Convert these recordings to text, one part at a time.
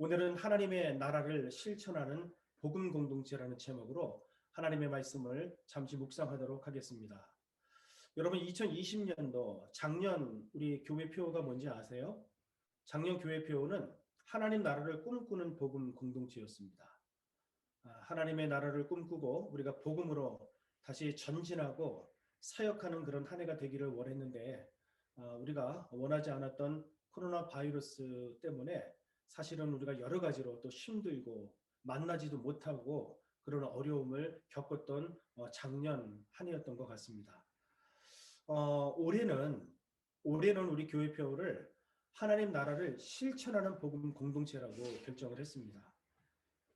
오늘은 하나님의 나라를 실천하는 복음 공동체라는 제목으로 하나님의 말씀을 잠시 묵상하도록 하겠습니다. 여러분 2020년도 작년 우리 교회 표어가 뭔지 아세요? 작년 교회 표어는 하나님 나라를 꿈꾸는 복음 공동체였습니다. 하나님의 나라를 꿈꾸고 우리가 복음으로 다시 전진하고 사역하는 그런 한 해가 되기를 원했는데 우리가 원하지 않았던 코로나 바이러스 때문에 사실은 우리가 여러 가지로 또 힘들고 만나지도 못하고 그런 어려움을 겪었던 작년 한 해였던 것 같습니다. 올해는 우리 교회표를 하나님 나라를 실천하는 복음 공동체라고 결정을 했습니다.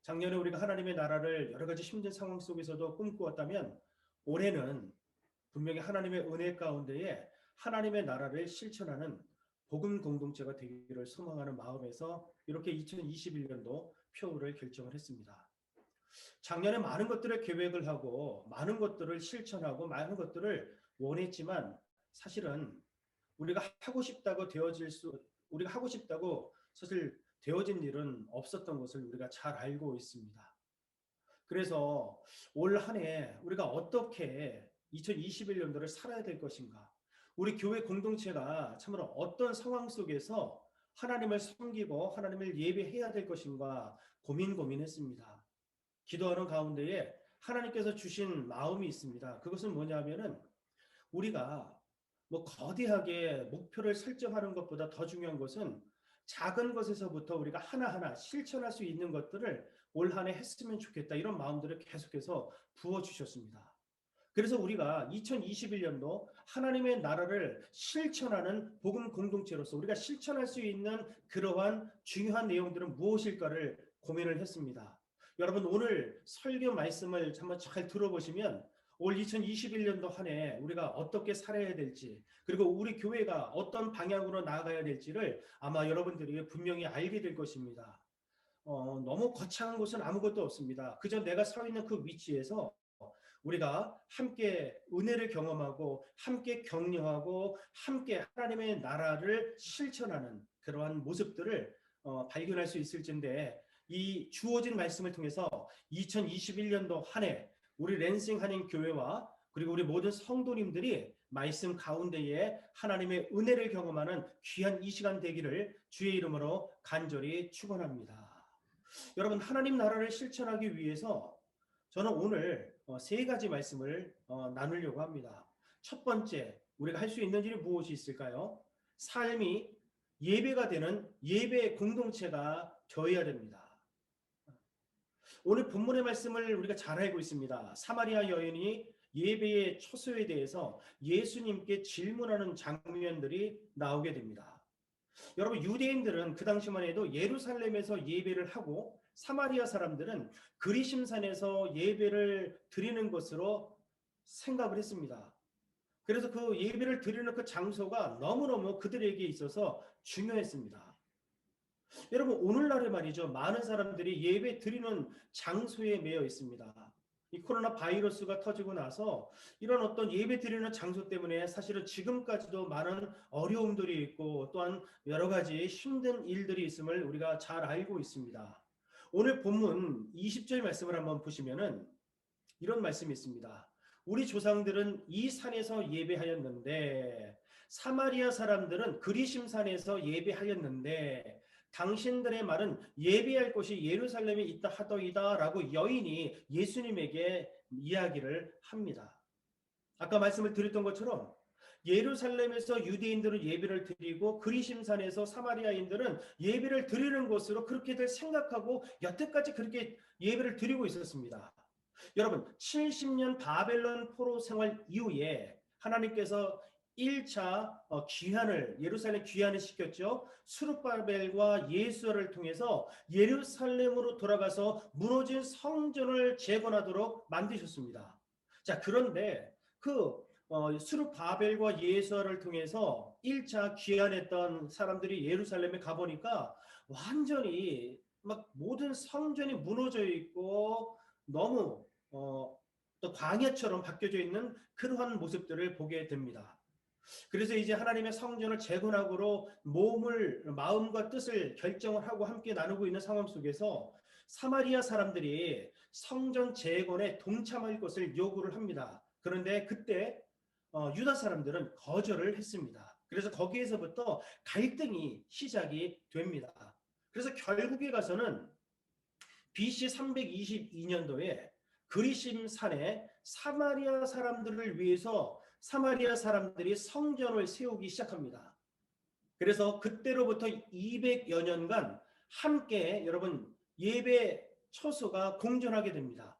작년에 우리가 하나님의 나라를 여러 가지 힘든 상황 속에서도 꿈꾸었다면 올해는 분명히 하나님의 은혜 가운데에 하나님의 나라를 실천하는 복음 공동체가 되기를 소망하는 마음에서 이렇게 2021년도 표를 결정을 했습니다. 작년에 많은 것들을 계획을 하고 많은 것들을 실천하고 많은 것들을 원했지만 사실은 우리가 하고 싶다고 사실 되어진 일은 없었던 것을 우리가 잘 알고 있습니다. 그래서 올 한 해 우리가 어떻게 2021년도를 살아야 될 것인가? 우리 교회 공동체가 참으로 어떤 상황 속에서 하나님을 섬기고 하나님을 예배해야 될 것인가 고민했습니다. 기도하는 가운데에 하나님께서 주신 마음이 있습니다. 그것은 뭐냐면은 우리가 거대하게 목표를 설정하는 것보다 더 중요한 것은 작은 것에서부터 우리가 하나하나 실천할 수 있는 것들을 올 한 해 했으면 좋겠다. 이런 마음들을 계속해서 부어주셨습니다. 그래서 우리가 2021년도 하나님의 나라를 실천하는 복음 공동체로서 우리가 실천할 수 있는 그러한 중요한 내용들은 무엇일까를 고민을 했습니다. 여러분 오늘 설교 말씀을 한번 잘 들어보시면 올 2021년도 한 해 우리가 어떻게 살아야 될지 그리고 우리 교회가 어떤 방향으로 나아가야 될지를 아마 여러분들이 분명히 알게 될 것입니다. 너무 거창한 곳은 아무것도 없습니다. 그저 내가 서 있는 그 위치에서 우리가 함께 은혜를 경험하고 함께 격려하고 함께 하나님의 나라를 실천하는 그러한 모습들을 발견할 수 있을 텐데 이 주어진 말씀을 통해서 2021년도 한 해 우리 랜싱 한인 교회와 그리고 우리 모든 성도님들이 말씀 가운데에 하나님의 은혜를 경험하는 귀한 이 시간 되기를 주의 이름으로 간절히 축원합니다. 여러분 하나님 나라를 실천하기 위해서 저는 오늘 세 가지 말씀을 나누려고 합니다. 첫 번째, 우리가 할 수 있는 일이 무엇이 있을까요? 삶이 예배가 되는 예배 공동체가 되어야 됩니다. 오늘 본문의 말씀을 우리가 잘 알고 있습니다. 사마리아 여인이 예배의 처소에 대해서 예수님께 질문하는 장면들이 나오게 됩니다. 여러분 유대인들은 그 당시만 해도 예루살렘에서 예배를 하고 사마리아 사람들은 그리심산에서 예배를 드리는 것으로 생각을 했습니다. 그래서 그 예배를 드리는 그 장소가 너무너무 그들에게 있어서 중요했습니다. 여러분 오늘날에 말이죠. 많은 사람들이 예배 드리는 장소에 매여 있습니다. 이 코로나 바이러스가 터지고 나서 이런 어떤 예배 드리는 장소 때문에 사실은 지금까지도 많은 어려움들이 있고 또한 여러 가지 힘든 일들이 있음을 우리가 잘 알고 있습니다. 오늘 본문 20절 말씀을 한번 보시면은 이런 말씀이 있습니다. 우리 조상들은 이 산에서 예배하였는데 사마리아 사람들은 그리심산에서 예배하였는데 당신들의 말은 예배할 곳이 예루살렘에 있다 하더이다 라고 여인이 예수님에게 이야기를 합니다. 아까 말씀을 드렸던 것처럼 예루살렘에서 유대인들은 예배를 드리고 그리심산에서 사마리아인들은 예배를 드리는 것으로 그렇게들 생각하고 여태까지 그렇게 예배를 드리고 있었습니다. 여러분 70년 바벨론 포로 생활 이후에 하나님께서 1차 귀환을 예루살렘 귀환을 시켰죠. 스룹바벨과 예수아를 통해서 예루살렘으로 돌아가서 무너진 성전을 재건하도록 만드셨습니다. 자 그런데 그 스룹바벨과 예수아를 통해서 1차 귀환했던 사람들이 예루살렘에 가보니까 완전히 막 모든 성전이 무너져 있고 너무 또 광야처럼 바뀌어져 있는 그러한 모습들을 보게 됩니다. 그래서 이제 하나님의 성전을 재건하고로 마음과 뜻을 결정을 하고 함께 나누고 있는 상황 속에서 사마리아 사람들이 성전 재건에 동참할 것을 요구를 합니다. 그런데 그때 유다 사람들은 거절을 했습니다. 그래서 거기에서부터 갈등이 시작이 됩니다. 그래서 결국에 가서는 BC 322년도에 그리심 산에 사마리아 사람들을 위해서 사마리아 사람들이 성전을 세우기 시작합니다. 그래서 그때로부터 200여 년간 함께 여러분 예배 처소가 공존하게 됩니다.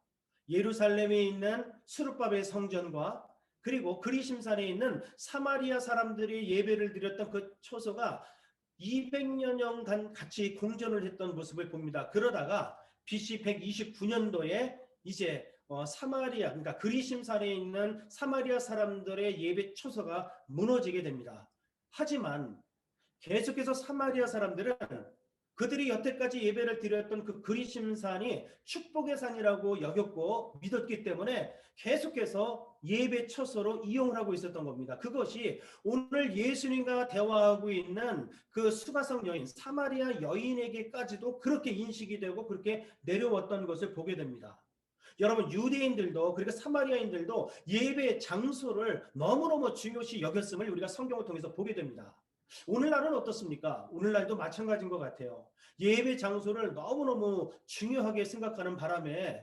예루살렘에 있는 수르바벨 성전과 그리고 그리심산에 있는 사마리아 사람들이 예배를 드렸던 그 처소가 200여 년간 같이 공존을 했던 모습을 봅니다. 그러다가 BC 129년도에 이제 사마리아, 그러니까 그리심산에 있는 사마리아 사람들의 예배 처소가 무너지게 됩니다. 하지만 계속해서 사마리아 사람들은 그들이 여태까지 예배를 드렸던 그 그리심산이 축복의 산이라고 여겼고 믿었기 때문에 계속해서 예배 처소로 이용을 하고 있었던 겁니다. 그것이 오늘 예수님과 대화하고 있는 그 수가성 여인, 사마리아 여인에게까지도 그렇게 인식이 되고 그렇게 내려왔던 것을 보게 됩니다. 여러분 유대인들도 그리고 사마리아인들도 예배 장소를 너무너무 중요시 여겼음을 우리가 성경을 통해서 보게 됩니다. 오늘날은 어떻습니까? 오늘날도 마찬가지인 것 같아요. 예배 장소를 너무너무 중요하게 생각하는 바람에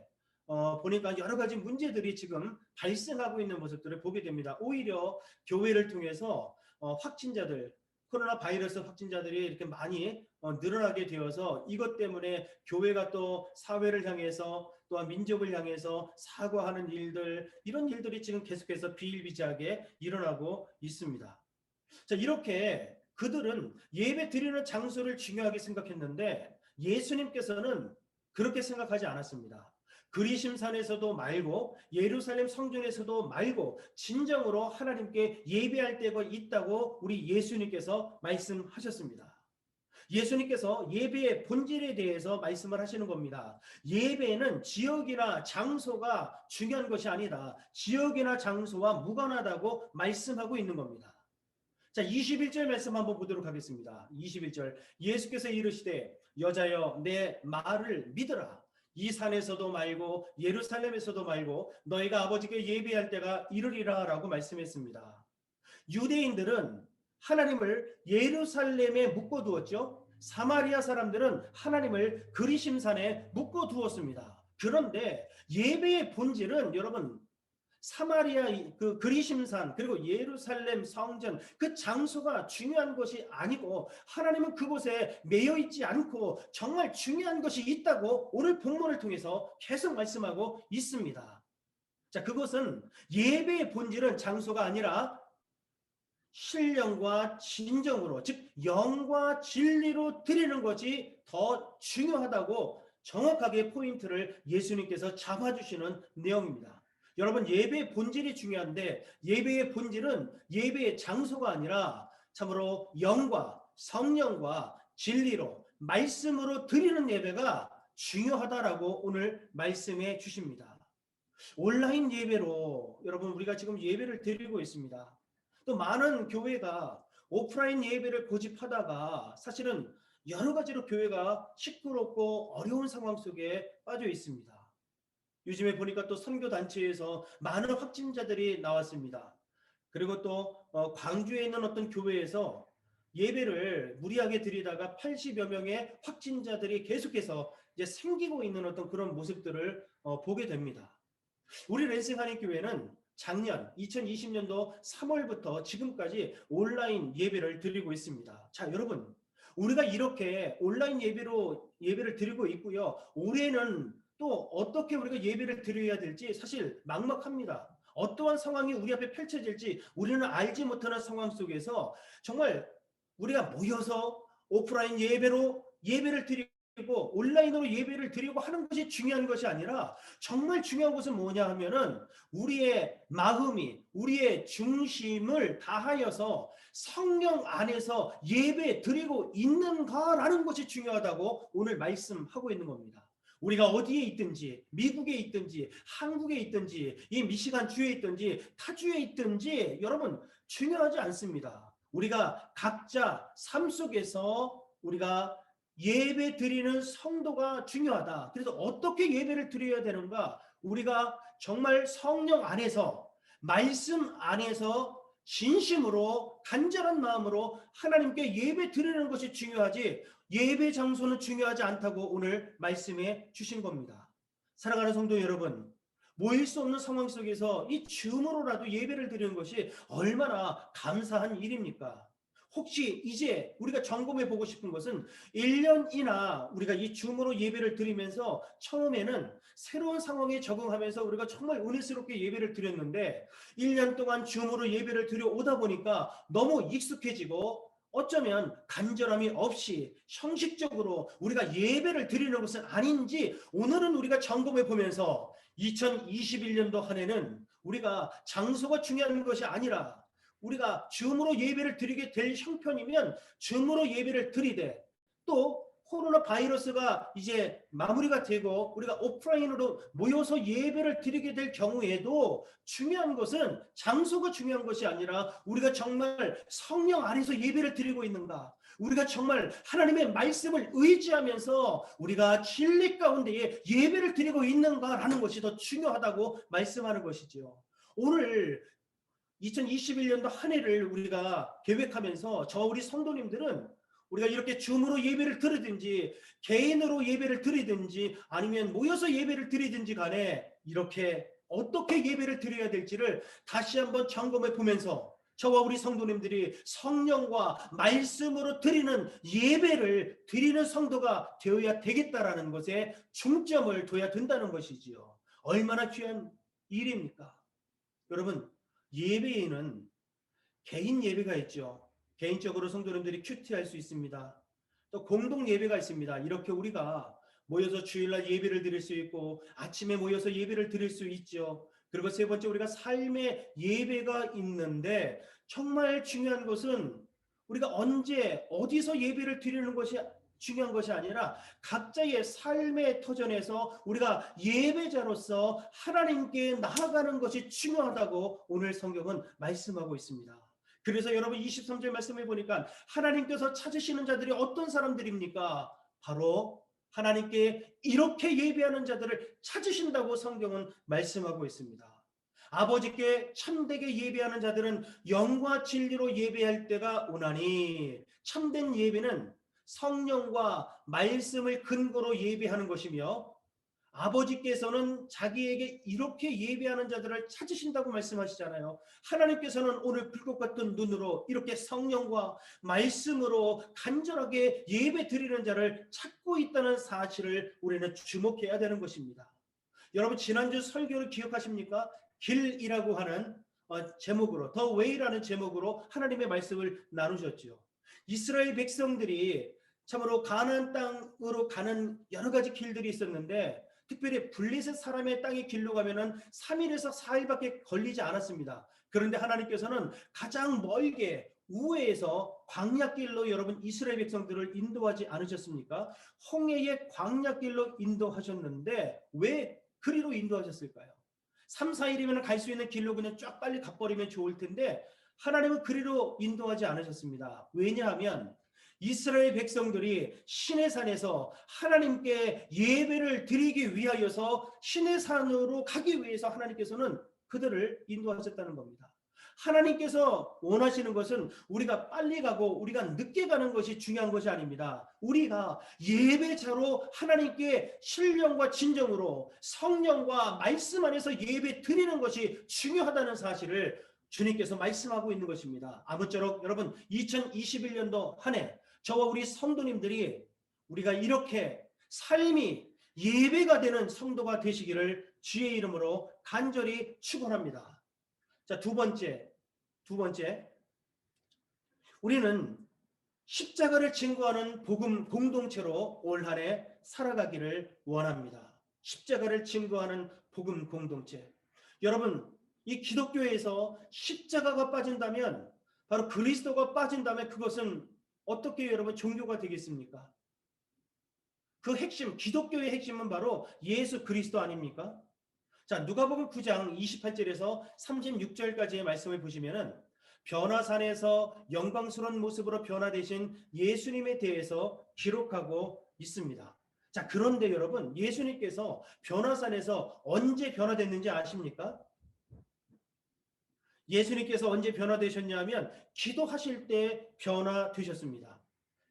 보니까 여러 가지 문제들이 지금 발생하고 있는 모습들을 보게 됩니다. 오히려 교회를 통해서 확진자들, 코로나 바이러스 확진자들이 이렇게 많이 늘어나게 되어서 이것 때문에 교회가 또 사회를 향해서 또한 민족을 향해서 사과하는 일들, 이런 일들이 지금 계속해서 비일비재하게 일어나고 있습니다. 자, 이렇게 그들은 예배 드리는 장소를 중요하게 생각했는데 예수님께서는 그렇게 생각하지 않았습니다. 그리심산에서도 말고 예루살렘 성전에서도 말고 진정으로 하나님께 예배할 때가 있다고 우리 예수님께서 말씀하셨습니다. 예수님께서 예배의 본질에 대해서 말씀을 하시는 겁니다. 예배는 지역이나 장소가 중요한 것이 아니다. 지역이나 장소와 무관하다고 말씀하고 있는 겁니다. 자, 21절 말씀 한번 보도록 하겠습니다. 21절 예수께서 이르시되 여자여 내 말을 믿으라. 이 산에서도 말고 예루살렘에서도 말고 너희가 아버지께 예배할 때가 이르리라 라고 말씀했습니다. 유대인들은 하나님을 예루살렘에 묶어두었죠. 사마리아 사람들은 하나님을 그리심산에 묶어두었습니다. 그런데 예배의 본질은 여러분 사마리아 그 그리심산 그리고 예루살렘 성전 그 장소가 중요한 것이 아니고 하나님은 그곳에 매여 있지 않고 정말 중요한 것이 있다고 오늘 본문을 통해서 계속 말씀하고 있습니다. 자, 그것은 예배의 본질은 장소가 아니라 신령과 진정으로 즉 영과 진리로 드리는 것이 더 중요하다고 정확하게 포인트를 예수님께서 잡아주시는 내용입니다. 여러분 예배의 본질이 중요한데 예배의 본질은 예배의 장소가 아니라 참으로 영과 성령과 진리로 말씀으로 드리는 예배가 중요하다라고 오늘 말씀해 주십니다. 온라인 예배로 여러분 우리가 지금 예배를 드리고 있습니다. 또 많은 교회가 오프라인 예배를 고집하다가 사실은 여러 가지로 교회가 시끄럽고 어려운 상황 속에 빠져 있습니다. 요즘에 보니까 또 선교단체에서 많은 확진자들이 나왔습니다. 그리고 또 광주에 있는 어떤 교회에서 예배를 무리하게 드리다가 80여 명의 확진자들이 계속해서 이제 생기고 있는 어떤 그런 모습들을 보게 됩니다. 우리 랜싱 한인교회는 작년 2020년도 3월부터 지금까지 온라인 예배를 드리고 있습니다. 자, 여러분 우리가 이렇게 온라인 예배로 예배를 드리고 있고요. 올해는 또 어떻게 우리가 예배를 드려야 될지 사실 막막합니다. 어떠한 상황이 우리 앞에 펼쳐질지 우리는 알지 못하는 상황 속에서 정말 우리가 모여서 오프라인 예배로 예배를 드리고 온라인으로 예배를 드리고 하는 것이 중요한 것이 아니라 정말 중요한 것은 뭐냐 하면은 우리의 마음이 우리의 중심을 다하여서 성령 안에서 예배 드리고 있는가라는 것이 중요하다고 오늘 말씀하고 있는 겁니다. 우리가 어디에 있든지, 미국에 있든지, 한국에 있든지, 이 미시간 주에 있든지, 타주에 있든지 여러분 중요하지 않습니다. 우리가 각자 삶 속에서 우리가 예배 드리는 성도가 중요하다. 그래서 어떻게 예배를 드려야 되는가? 우리가 정말 성령 안에서, 말씀 안에서 진심으로 간절한 마음으로 하나님께 예배 드리는 것이 중요하지, 예배 장소는 중요하지 않다고 오늘 말씀해 주신 겁니다. 사랑하는 성도 여러분, 모일 수 없는 상황 속에서 이 줌으로라도 예배를 드리는 것이 얼마나 감사한 일입니까? 혹시 이제 우리가 점검해 보고 싶은 것은 1년이나 우리가 이 줌으로 예배를 드리면서 처음에는 새로운 상황에 적응하면서 우리가 정말 은혜스럽게 예배를 드렸는데 1년 동안 줌으로 예배를 드려오다 보니까 너무 익숙해지고 어쩌면 간절함이 없이 형식적으로 우리가 예배를 드리는 것은 아닌지 오늘은 우리가 점검해 보면서 2021년도 한 해는 우리가 장소가 중요한 것이 아니라 우리가 줌으로 예배를 드리게 될 형편이면 줌으로 예배를 드리되, 또 코로나 바이러스가 이제 마무리가 되고 우리가 오프라인으로 모여서 예배를 드리게 될 경우에도 중요한 것은 장소가 중요한 것이 아니라 우리가 정말 성령 안에서 예배를 드리고 있는가, 우리가 정말 하나님의 말씀을 의지하면서 우리가 진리 가운데에 예배를 드리고 있는가라는 것이 더 중요하다고 말씀하는 것이지요. 오늘 2021년도 한 해를 우리가 계획하면서 우리 성도님들은 우리가 이렇게 줌으로 예배를 드리든지 개인으로 예배를 드리든지 아니면 모여서 예배를 드리든지 간에 이렇게 어떻게 예배를 드려야 될지를 다시 한번 점검해 보면서 저와 우리 성도님들이 성령과 말씀으로 드리는 예배를 드리는 성도가 되어야 되겠다라는 것에 중점을 둬야 된다는 것이지요. 얼마나 귀한 일입니까? 여러분, 예배에는 개인 예배가 있죠. 개인적으로 성도님들이 큐티할 수 있습니다. 또 공동 예배가 있습니다. 이렇게 우리가 모여서 주일날 예배를 드릴 수 있고 아침에 모여서 예배를 드릴 수 있죠. 그리고 세 번째, 우리가 삶의 예배가 있는데 정말 중요한 것은 우리가 언제 어디서 예배를 드리는 것이 중요한 것이 아니라 각자의 삶의 터전에서 우리가 예배자로서 하나님께 나아가는 것이 중요하다고 오늘 성경은 말씀하고 있습니다. 그래서 여러분 23절 말씀을 보니까 하나님께서 찾으시는 자들이 어떤 사람들입니까? 바로 하나님께 이렇게 예배하는 자들을 찾으신다고 성경은 말씀하고 있습니다. 아버지께 참되게 예배하는 자들은 영과 진리로 예배할 때가 오나니, 참된 예배는 성령과 말씀을 근거로 예배하는 것이며 아버지께서는 자기에게 이렇게 예배하는 자들을 찾으신다고 말씀하시잖아요. 하나님께서는 오늘 불꽃 같은 눈으로 이렇게 성령과 말씀으로 간절하게 예배 드리는 자를 찾고 있다는 사실을 우리는 주목해야 되는 것입니다. 여러분, 지난주 설교를 기억하십니까? 길이라고 하는 제목으로, 더 웨이라는 제목으로 하나님의 말씀을 나누셨죠. 이스라엘 백성들이 참으로 가나안 땅으로 가는 여러 가지 길들이 있었는데 특별히 블레셋 사람의 땅의 길로 가면은 3일에서 4일밖에 걸리지 않았습니다. 그런데 하나님께서는 가장 멀게 우회에서 광야길로 여러분 이스라엘 백성들을 인도하지 않으셨습니까? 홍해의 광야길로 인도하셨는데 왜 그리로 인도하셨을까요? 3, 4일이면 갈 수 있는 길로 그냥 쫙 빨리 가버리면 좋을 텐데 하나님은 그리로 인도하지 않으셨습니다. 왜냐하면 이스라엘 백성들이 시내산에서 하나님께 예배를 드리기 위하여서 시내산으로 가기 위해서 하나님께서는 그들을 인도하셨다는 겁니다. 하나님께서 원하시는 것은 우리가 빨리 가고 우리가 늦게 가는 것이 중요한 것이 아닙니다. 우리가 예배자로 하나님께 신령과 진정으로 성령과 말씀 안에서 예배 드리는 것이 중요하다는 사실을 주님께서 말씀하고 있는 것입니다. 아무쪼록 여러분 2021년도 한 해 저와 우리 성도님들이 우리가 이렇게 삶이 예배가 되는 성도가 되시기를 주의 이름으로 간절히 축원합니다. 자, 두 번째, 우리는 십자가를 증거하는 복음 공동체로 올 한 해 살아가기를 원합니다. 십자가를 증거하는 복음 공동체. 여러분, 이 기독교에서 십자가가 빠진다면, 바로 그리스도가 빠진다면 그것은 어떻게 여러분 종교가 되겠습니까? 그 핵심, 기독교의 핵심은 바로 예수 그리스도 아닙니까? 자, 누가복음 9장 28절에서 36절까지의 말씀을 보시면은 변화산에서 영광스러운 모습으로 변화되신 예수님에 대해서 기록하고 있습니다. 자, 그런데 여러분, 예수님께서 변화산에서 언제 변화됐는지 아십니까? 예수님께서 언제 변화되셨냐면 기도하실 때 변화되셨습니다.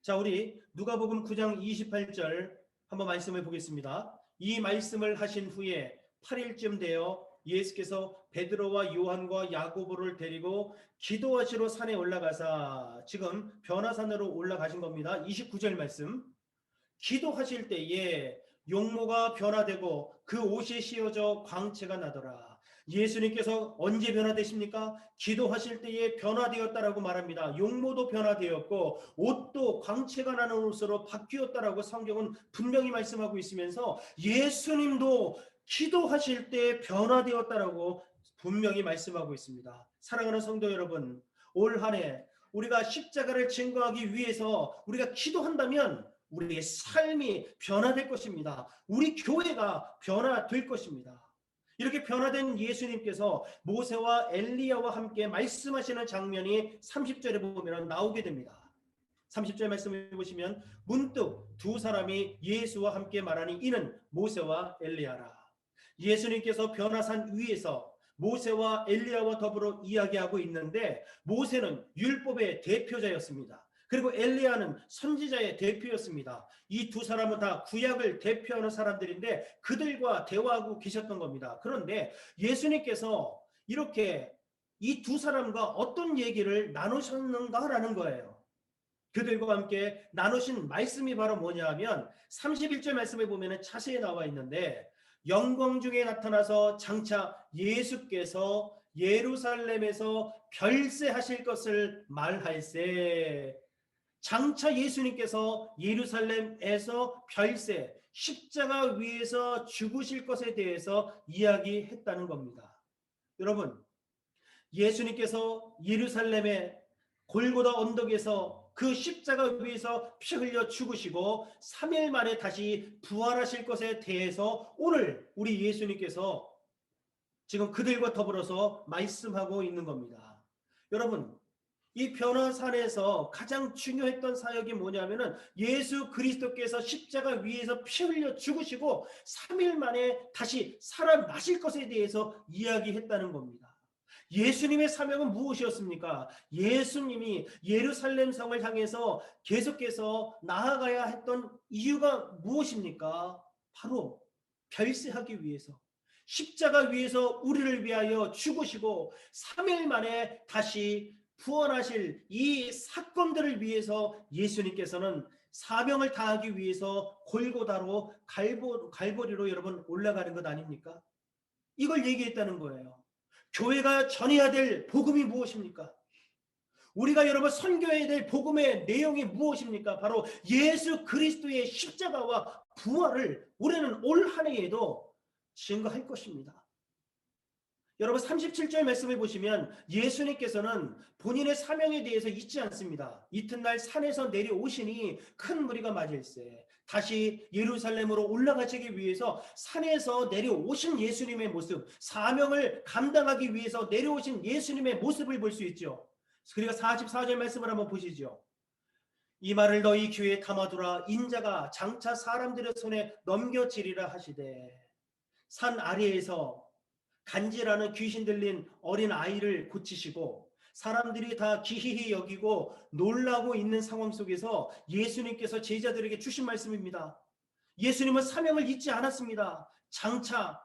자, 우리 누가복음 9장 28절 한번 말씀을 보겠습니다. 이 말씀을 하신 후에 8일쯤 되어 예수께서 베드로와 요한과 야고보를 데리고 기도하시러 산에 올라가사, 지금 변화산으로 올라가신 겁니다. 29절 말씀. 기도하실 때에 용모가 변화되고 그 옷이 씌어져 광채가 나더라. 예수님께서 언제 변화되십니까? 기도하실 때에 변화되었다라고 말합니다. 용모도 변화되었고 옷도 광채가 나는 옷으로 바뀌었다라고 성경은 분명히 말씀하고 있으면서 예수님도 기도하실 때 변화되었다라고 분명히 말씀하고 있습니다. 사랑하는 성도 여러분, 올 한 해 우리가 십자가를 증거하기 위해서 우리가 기도한다면 우리의 삶이 변화될 것입니다. 우리 교회가 변화될 것입니다. 이렇게 변화된 예수님께서 모세와 엘리야와 함께 말씀하시는 장면이 30절에 보면 나오게 됩니다. 30절 말씀을 보시면 문득 두 사람이 예수와 함께 말하니 이는 모세와 엘리야라. 예수님께서 변화산 위에서 모세와 엘리야와 더불어 이야기하고 있는데 모세는 율법의 대표자였습니다. 그리고 엘리야는 선지자의 대표였습니다. 이 두 사람은 다 구약을 대표하는 사람들인데 그들과 대화하고 계셨던 겁니다. 그런데 예수님께서 이렇게 이 두 사람과 어떤 얘기를 나누셨는가라는 거예요. 그들과 함께 나누신 말씀이 바로 뭐냐 하면 31절 말씀을 보면 자세히 나와 있는데 영광 중에 나타나서 장차 예수께서 예루살렘에서 별세하실 것을 말할세. 장차 예수님께서 예루살렘에서 별세, 십자가 위에서 죽으실 것에 대해서 이야기했다는 겁니다. 여러분, 예수님께서 예루살렘의 골고다 언덕에서 그 십자가 위에서 피 흘려 죽으시고 3일 만에 다시 부활하실 것에 대해서 오늘 우리 예수님께서 지금 그들과 더불어서 말씀하고 있는 겁니다. 여러분, 이 변화산에서 가장 중요했던 사역이 뭐냐면은 예수 그리스도께서 십자가 위에서 피 흘려 죽으시고 3일 만에 다시 살아나실 것에 대해서 이야기했다는 겁니다. 예수님의 사명은 무엇이었습니까? 예수님이 예루살렘 성을 향해서 계속해서 나아가야 했던 이유가 무엇입니까? 바로 별세하기 위해서 십자가 위에서 우리를 위하여 죽으시고 3일 만에 다시 부활하실 이 사건들을 위해서 예수님께서는 사명을 다하기 위해서 골고다로 갈보리로 여러분 올라가는 것 아닙니까? 이걸 얘기했다는 거예요. 교회가 전해야 될 복음이 무엇입니까? 우리가 여러분 선교해야 될 복음의 내용이 무엇입니까? 바로 예수 그리스도의 십자가와 부활을 우리는 올 한 해에도 증거할 것입니다. 여러분 37절 말씀을 보시면 예수님께서는 본인의 사명에 대해서 잊지 않습니다. 이튿날 산에서 내려오시니 큰 무리가 맞을세. 다시 예루살렘으로 올라가시기 위해서 산에서 내려오신 예수님의 모습, 사명을 감당하기 위해서 내려오신 예수님의 모습을 볼 수 있죠. 그리고 44절 말씀을 한번 보시죠. 이 말을 너희 귀에 담아두라. 인자가 장차 사람들의 손에 넘겨지리라 하시되. 산 아래에서 간지라는 귀신 들린 어린 아이를 고치시고 사람들이 다 기이히 여기고 놀라고 있는 상황 속에서 예수님께서 제자들에게 주신 말씀입니다. 예수님은 사명을 잊지 않았습니다. 장차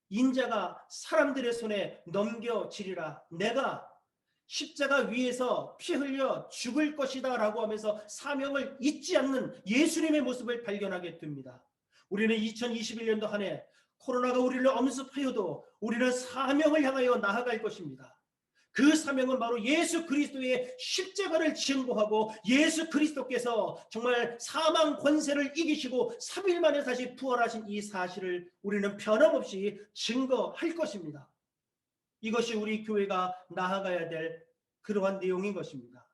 인자가 사람들의 손에 넘겨지리라. 내가 십자가 위에서 피 흘려 죽을 것이다 라고 하면서 사명을 잊지 않는 예수님의 모습을 발견하게 됩니다. 우리는 2021년도 한 해 코로나가 우리를 엄습하여도 우리는 사명을 향하여 나아갈 것입니다. 그 사명은 바로 예수 그리스도의 십자가를 증거하고 예수 그리스도께서 정말 사망 권세를 이기시고 3일 만에 다시 부활하신 이 사실을 우리는 변함없이 증거할 것입니다. 이것이 우리 교회가 나아가야 될 그러한 내용인 것입니다.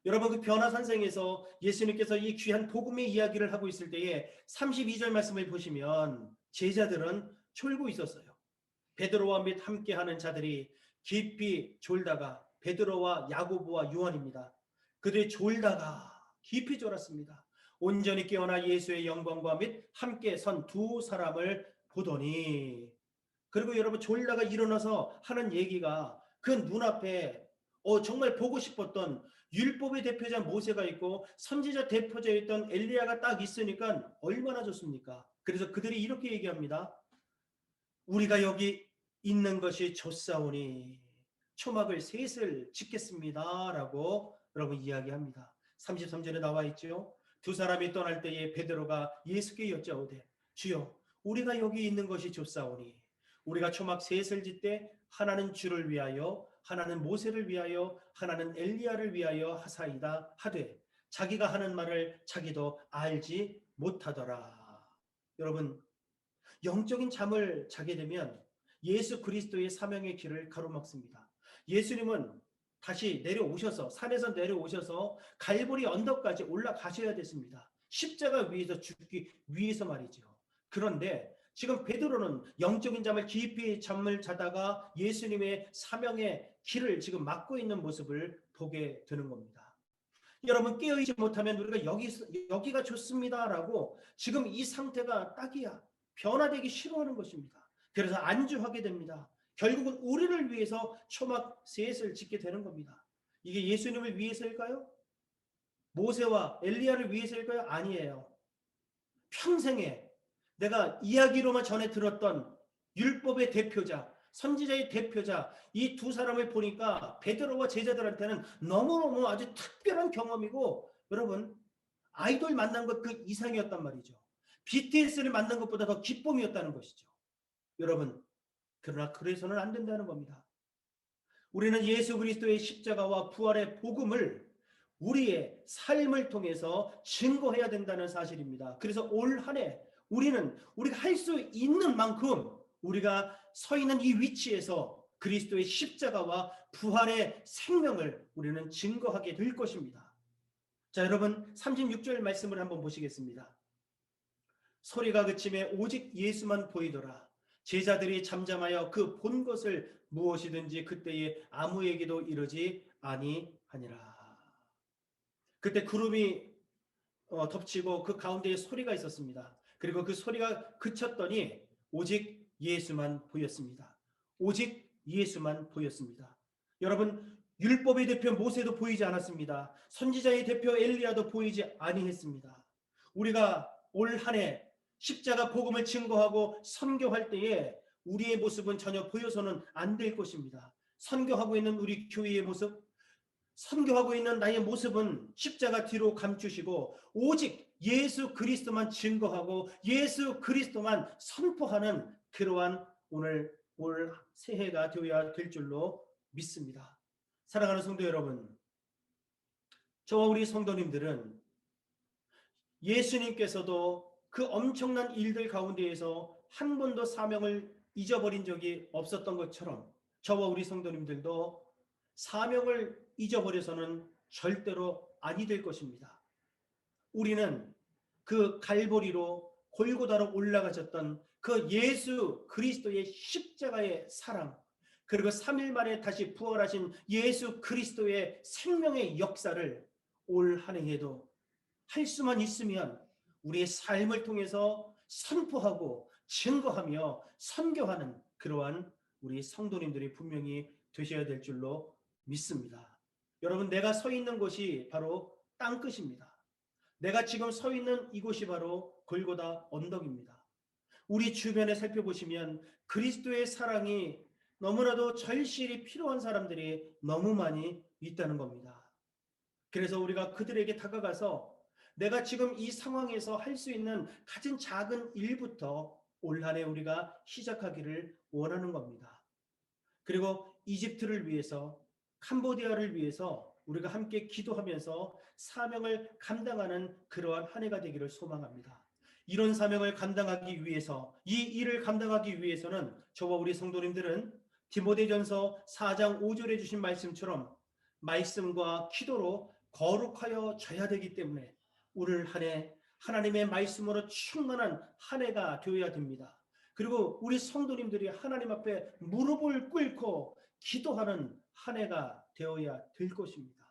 여러분 그 변화산성에서 예수님께서 이 귀한 복음의 이야기를 하고 있을 때에 32절 말씀을 보시면 제자들은 졸고 있었어요. 베드로와 및 함께하는 자들이 깊이 졸다가 베드로와 야고보와 요한입니다. 그들이 졸다가 깊이 졸았습니다. 온전히 깨어나 예수의 영광과 및 함께 선 두 사람을 보더니 그리고 여러분 졸다가 일어나서 하는 얘기가 그 눈앞에 정말 보고 싶었던 율법의 대표자 모세가 있고 선지자 대표자였던 엘리야가 딱 있으니까 얼마나 좋습니까? 그래서 그들이 이렇게 얘기합니다. 우리가 여기 있는 것이 좋사오니 초막을 셋을 짓겠습니다. 라고 여러분 이야기합니다. 33절에 나와 있죠. 두 사람이 떠날 때에 베드로가 예수께 여짜오되 주여 우리가 여기 있는 것이 좋사오니 우리가 초막 셋을 짓되 하나는 주를 위하여 하나는 모세를 위하여 하나는 엘리야를 위하여 하사이다 하되 자기가 하는 말을 자기도 알지 못하더라. 여러분 영적인 잠을 자게 되면 예수 그리스도의 사명의 길을 가로막습니다. 예수님은 다시 내려오셔서 산에서 내려오셔서 갈보리 언덕까지 올라가셔야 됐습니다. 십자가 위에서 죽기 위해서 말이죠. 그런데 지금 베드로는 영적인 잠을 깊이 잠을 자다가 예수님의 사명의 길을 지금 막고 있는 모습을 보게 되는 겁니다. 여러분 깨어있지 못하면 우리가 여기가 좋습니다라고 지금 이 상태가 딱이야. 변화되기 싫어하는 것입니다. 그래서 안주하게 됩니다. 결국은 우리를 위해서 초막 셋을 짓게 되는 겁니다. 이게 예수님을 위해서일까요? 모세와 엘리야를 위해서일까요? 아니에요. 평생에 내가 이야기로만 전해 들었던 율법의 대표자, 선지자의 대표자 이 두 사람을 보니까 베드로와 제자들한테는 너무너무 아주 특별한 경험이고 여러분 아이돌 만난 것 그 이상이었단 말이죠. BTS를 만난 것보다 더 기쁨이었다는 것이죠. 여러분 그러나 그래서는 안 된다는 겁니다. 우리는 예수 그리스도의 십자가와 부활의 복음을 우리의 삶을 통해서 증거해야 된다는 사실입니다. 그래서 올 한 해 우리가 할 수 있는 만큼 우리가 서 있는 이 위치에서 그리스도의 십자가와 부활의 생명을 우리는 증거하게 될 것입니다. 자, 여러분 36절 말씀을 한번 보시겠습니다. 소리가 그침에 오직 예수만 보이더라. 제자들이 잠잠하여 그 본 것을 무엇이든지 그때에 아무에게도 이르지 아니하니라. 그때 구름이 덮치고 그 가운데에 소리가 있었습니다. 그리고 그 소리가 그쳤더니 오직 예수만 보였습니다. 오직 예수만 보였습니다. 여러분 율법의 대표 모세도 보이지 않았습니다. 선지자의 대표 엘리야도 보이지 아니했습니다. 우리가 올 한 해 십자가 복음을 증거하고 선교할 때에 우리의 모습은 전혀 보여서는 안 될 것입니다. 선교하고 있는 우리 교회의 모습, 선교하고 있는 나의 모습은 십자가 뒤로 감추시고 오직 예수 그리스도만 증거하고 예수 그리스도만 선포하는 그러한 올 새해가 되어야 될 줄로 믿습니다. 사랑하는 성도 여러분, 저와 우리 성도님들은 예수님께서도 그 엄청난 일들 가운데에서 한 번도 사명을 잊어버린 적이 없었던 것처럼 저와 우리 성도님들도 사명을 잊어버려서는 절대로 아니 될 것입니다. 우리는 그 갈보리로 골고다로 올라가셨던 그 예수 그리스도의 십자가의 사랑, 그리고 3일 만에 다시 부활하신 예수 그리스도의 생명의 역사를 올 한 해에도 할 수만 있으면 우리의 삶을 통해서 선포하고 증거하며 선교하는 그러한 우리 성도님들이 분명히 되셔야 될 줄로 믿습니다. 여러분 내가 서 있는 곳이 바로 땅끝입니다. 내가 지금 서 있는 이곳이 바로 골고다 언덕입니다. 우리 주변에 살펴보시면 그리스도의 사랑이 너무나도 절실히 필요한 사람들이 너무 많이 있다는 겁니다. 그래서 우리가 그들에게 다가가서 내가 지금 이 상황에서 할 수 있는 가장 작은 일부터 올 한 해 우리가 시작하기를 원하는 겁니다. 그리고 이집트를 위해서 캄보디아를 위해서 우리가 함께 기도하면서 사명을 감당하는 그러한 한 해가 되기를 소망합니다. 이런 사명을 감당하기 위해서 이 일을 감당하기 위해서는 저와 우리 성도님들은 디모데전서 4장 5절에 주신 말씀처럼 말씀과 기도로 거룩하여 져야 되기 때문에 올 한 해 하나님의 말씀으로 충만한 한 해가 되어야 됩니다. 그리고 우리 성도님들이 하나님 앞에 무릎을 꿇고 기도하는 한 해가 되어야 될 것입니다.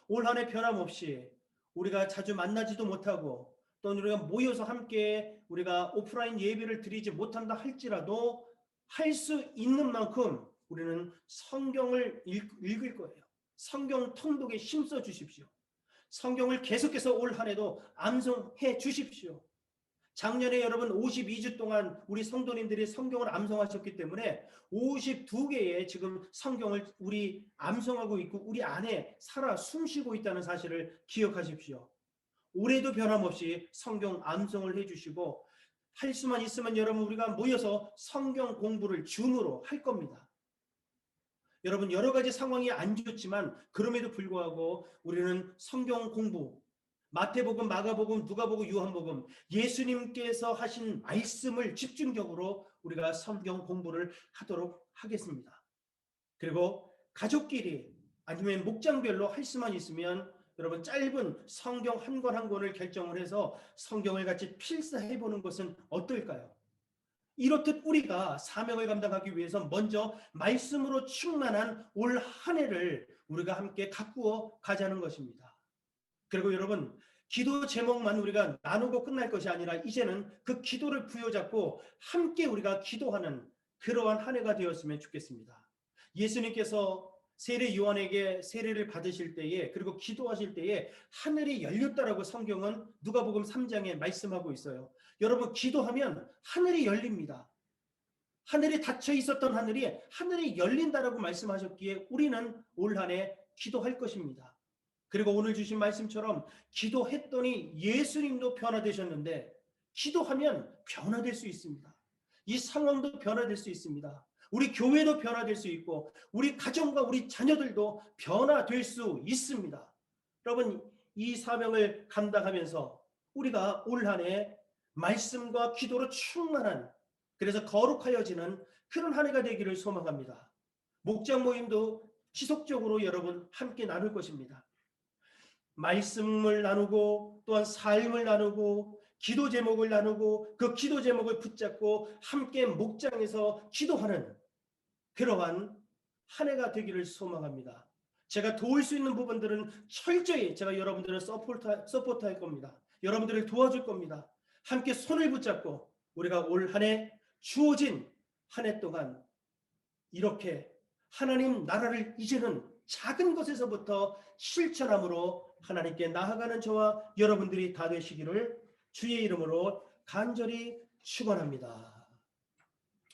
올 한 해 변함없이 우리가 자주 만나지도 못하고 또 우리가 모여서 함께 우리가 오프라인 예배를 드리지 못한다 할지라도 할 수 있는 만큼 우리는 성경을 읽을 거예요. 성경 통독에 힘써 주십시오. 성경을 계속해서 올 한 해도 암송해 주십시오. 작년에 여러분 52주 동안 우리 성도님들이 성경을 암송하셨기 때문에 52개의 지금 성경을 우리 암송하고 있고 우리 안에 살아 숨쉬고 있다는 사실을 기억하십시오. 올해도 변함없이 성경 암송을 해주시고 할 수만 있으면 여러분 우리가 모여서 성경 공부를 줌으로 할 겁니다. 여러분 여러 가지 상황이 안 좋지만 그럼에도 불구하고 우리는 성경 공부 마태복음, 마가복음, 누가복음, 요한복음 예수님께서 하신 말씀을 집중적으로 우리가 성경 공부를 하도록 하겠습니다. 그리고 가족끼리 아니면 목장별로 할 수만 있으면 여러분 짧은 성경 한 권 한 권을 결정을 해서 성경을 같이 필사해보는 것은 어떨까요? 이렇듯 우리가 사명을 감당하기 위해서 먼저 말씀으로 충만한 올 한 해를 우리가 함께 가꾸어 가자는 것입니다. 그리고 여러분 기도 제목만 우리가 나누고 끝날 것이 아니라 이제는 그 기도를 부여잡고 함께 우리가 기도하는 그러한 한 해가 되었으면 좋겠습니다. 예수님께서 세례 요한에게 세례를 받으실 때에 그리고 기도하실 때에 하늘이 열렸다라고 성경은 누가복음 3장에 말씀하고 있어요. 여러분 기도하면 하늘이 열립니다. 하늘이 닫혀 있었던 하늘이 열린다라고 말씀하셨기에 우리는 올 한 해 기도할 것입니다. 그리고 오늘 주신 말씀처럼 기도했더니 예수님도 변화되셨는데 기도하면 변화될 수 있습니다. 이 상황도 변화될 수 있습니다. 우리 교회도 변화될 수 있고 우리 가정과 우리 자녀들도 변화될 수 있습니다. 여러분 이 사명을 감당하면서 우리가 올 한 해 말씀과 기도로 충만한 그래서 거룩하여지는 그런 한 해가 되기를 소망합니다. 목장 모임도 지속적으로 여러분 함께 나눌 것입니다. 말씀을 나누고 또한 삶을 나누고 기도 제목을 나누고 그 기도 제목을 붙잡고 함께 목장에서 기도하는 그러한 한 해가 되기를 소망합니다. 제가 도울 수 있는 부분들은 철저히 제가 여러분들을 서포트할 겁니다. 여러분들을 도와줄 겁니다. 함께 손을 붙잡고 우리가 올 한 해 주어진 한 해 동안 이렇게 하나님 나라를 이제는 작은 것에서부터 실천함으로 하나님께 나아가는 저와 여러분들이 다 되시기를 주의 이름으로 간절히 축원합니다.